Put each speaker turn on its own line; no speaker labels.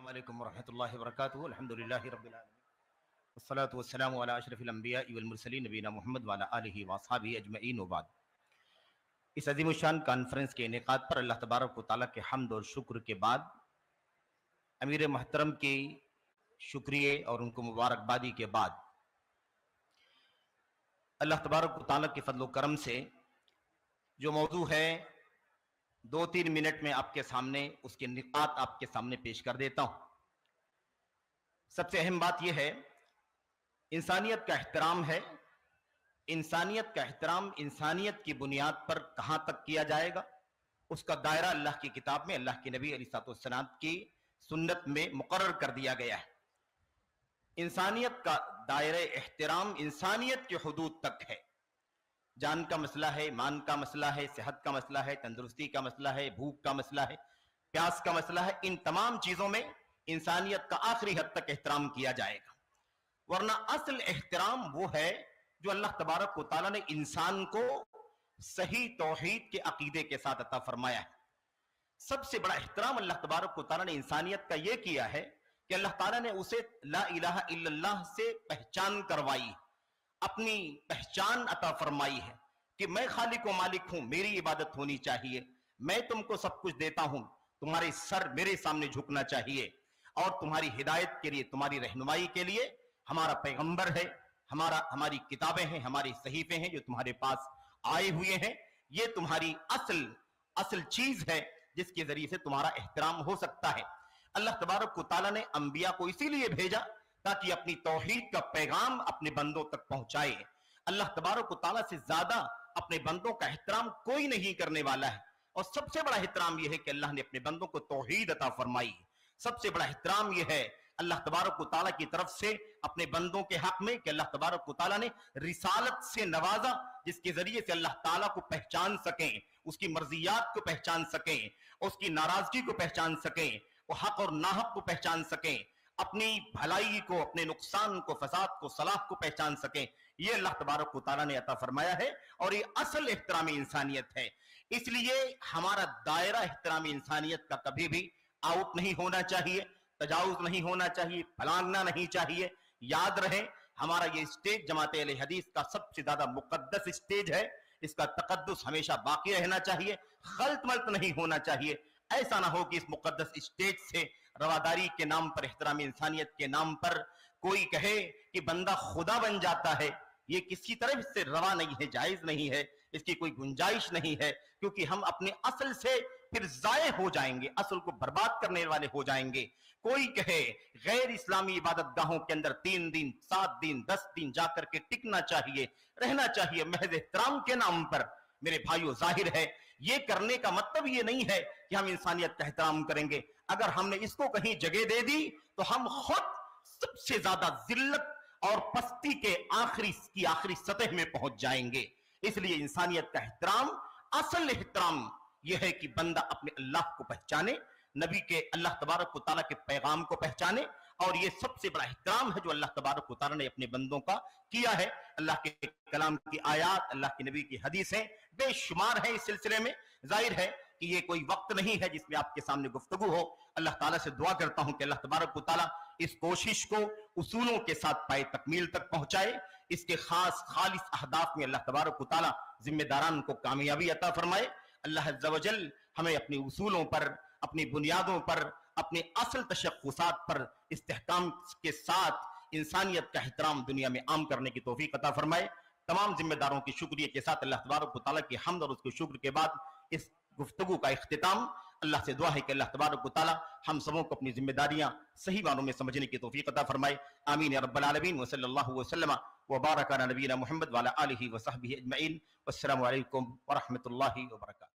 السلام علیکم ورحمۃ اللہ وبرکاتہ۔ الحمدللہ رب العالمین والصلاة والسلام علی اشرف الانبیاء والمرسلین نبینا محمد وعلی آلہ واصحابہ اجمعین وبعد۔ اس عظیم الشان کانفرنس کے انعقاد پر اللہ تبارک و تعالیٰ کے حمد اور شکر کے بعد امیر محترم کے شکریہ اور ان کو مبارکبادی کے بعد اللہ تبارک و تعالیٰ کے فضل و کرم سے جو موضوع ہے 2-3 منٹ میں آپ کے سامنے اس کے نقاط آپ کے سامنے پیش کر دیتا ہوں۔ سب سے اہم بات یہ ہے، انسانیت کا احترام ہے۔ انسانیت کا احترام انسانیت کی بنیاد پر کہاں تک کیا جائے گا، اس کا دائرہ اللہ کی کتاب میں اللہ کے نبی علیہ السلام کی سنت میں مقرر کر دیا گیا ہے۔ انسانیت کا دائرہ احترام انسانیت کے حدود تک ہے۔ جان کا مسئلہ ہے، مان کا مسئلہ ہے، صحت کا مسئلہ ہے، تندرستی کا مسئلہ ہے، بھوک کا مسئلہ ہے، پیاس کا مسئلہ ہے، ان تمام چیزوں میں انسانیت کا آخری حد تک احترام کیا جائے گا۔ ورنہ اصل احترام وہ ہے جو اللہ تبارک و تعالیٰ نے انسان کو صحیح توحید کے عقیدے کے ساتھ عطا فرمایا ہے۔ سب سے بڑا احترام اللہ تبارک و تعالیٰ نے انسانیت کا یہ کیا ہے کہ اللہ تعالیٰ نے اسے لا الہ الا اللہ سے پہچان کروائی، اپنی پہچان عطا فرمائی ہے کہ میں خالق و مالک ہوں، میری عبادت ہونی چاہیے، میں تم کو سب کچھ دیتا ہوں، تمہارے سر میرے سامنے جھکنا چاہیے، اور تمہاری ہدایت کے لیے، تمہاری رہنمائی کے لیے ہمارا پیغمبر ہے، ہماری کتابیں ہیں، ہماری صحیفے ہیں جو تمہارے پاس آئے ہوئے ہیں، یہ تمہاری اصل چیز ہے جس کے ذریعے سے تمہارا احترام ہو سکتا ہے۔ اللہ تبارک و تعالیٰ نے انبیاء کو اسی لیے بھیجا تاکہ اپنی توحید کا پیغام اپنے بندوں تک پہنچائے۔ اللہ تبارک و تعالیٰ سے زیادہ اپنے بندوں کا احترام کوئی نہیں کرنے والا ہے، اور سب سے بڑا احترام یہ ہے کہ اللہ نے اپنے بندوں کو توحید عطا فرمائی۔ سب سے بڑا احترام یہ ہے اللہ تبارک و تعالیٰ کی طرف سے اپنے بندوں کے حق میں کہ اللہ تبارک و تعالیٰ نے رسالت سے نوازا، جس کے ذریعے سے اللہ تعالیٰ کو پہچان سکیں، اس کی مرضیات کو پہچان سکیں، اس کی ناراضگی کو پہچان سکیں، وہ حق اور ناحق کو پہچان سکیں، اپنی بھلائی کو، اپنے نقصان کو، فساد کو، صلاح کو پہچان سکیں۔ یہ اللہ تبارک و تعالیٰ نے عطا فرمایا ہے، اور یہ اصل احترام انسانیت ہے۔ اس لیے ہمارا دائرہ احترام انسانیت کا کبھی بھی آؤٹ نہیں ہونا چاہیے، تجاوز نہیں ہونا چاہیے، پھلانگنا نہیں چاہیے۔ یاد رہے، ہمارا یہ اسٹیج جماعت اہل حدیث کا سب سے زیادہ مقدس اسٹیج ہے، اس کا تقدس ہمیشہ باقی رہنا چاہیے، خلط ملط نہیں ہونا چاہیے۔ ایسا نہ ہو کہ اس مقدس اسٹیج سے رواداری کے نام پر، احترام انسانیت کے نام پر کوئی کہے کہ بندہ خدا بن جاتا ہے۔ یہ کسی طرح سے روا نہیں ہے، جائز نہیں ہے، اس کی کوئی گنجائش نہیں ہے، کیونکہ ہم اپنے اصل سے پھر ضائع ہو جائیں گے، اصل کو برباد کرنے والے ہو جائیں گے۔ کوئی کہے غیر اسلامی عبادت گاہوں کے اندر 3 دن، 7 دن، 10 دن جا کر کے ٹکنا چاہیے، رہنا چاہیے محض احترام کے نام پر، میرے بھائیو ظاہر ہے یہ کرنے کا مطلب یہ نہیں ہے کہ ہم انسانیت کا احترام کریں گے۔ اگر ہم نے اس کو کہیں جگہ دے دی تو ہم خود سب سے زیادہ ذلت اور پستی کے آخری سطح میں پہنچ جائیں گے۔ اس لیے انسانیت کا احترام، اصل احترام یہ ہے کہ بندہ اپنے اللہ کو پہچانے، نبی کے، اللہ تبارک و تعالیٰ کے پیغام کو پہچانے، اور یہ سب سے بڑا احترام ہے جو اللہ تبارک و تعالیٰ نے اپنے بندوں کا کیا ہے۔ اللہ کے کلام کی آیات، اللہ کے نبی کی حدیثیں بے شمار ہیں اس سلسلے میں۔ ظاہر ہے کہ یہ کوئی وقت نہیں ہے جس میں آپ کے سامنے گفتگو ہو۔ اللہ تعالیٰ سے دعا کرتا ہوں کہ اللہ تبارک و تعالیٰ اس کوشش کو اصولوں کے ساتھ پائے تکمیل تک پہنچائے، اس کے خالص اہداف میں اللہ تبارک و تعالیٰ ذمہ داران کو کامیابی عطا فرمائے۔ اللہ عز و جل ہمیں اپنی اصولوں پر، اپنی بنیادوں پر، اپنے اصل تشخصات پر استحکام کے ساتھ انسانیت کا احترام دنیا میں عام کرنے کی توفیق عطا فرمائے۔ تمام ذمہ داروں کی شکریہ کے ساتھ اللہ تبارک و تعالیٰ کی حمد اور اس کے شکر کے بعد اس گفتگو کا اختتام، اللہ سے دعا ہے کہ اللہ تبارک و تعالیٰ ہم سبوں کو اپنی ذمہ داریاں صحیح معنوں میں سمجھنے کی توفیق عطا فرمائے۔ آمین یا رب العالمین، وصلی اللہ وسلم وبارک علی نبینا محمد وعلی آلہ وصحبہ اجمعین۔ والسلام علیکم ورحمۃ اللہ وبرکاتہ۔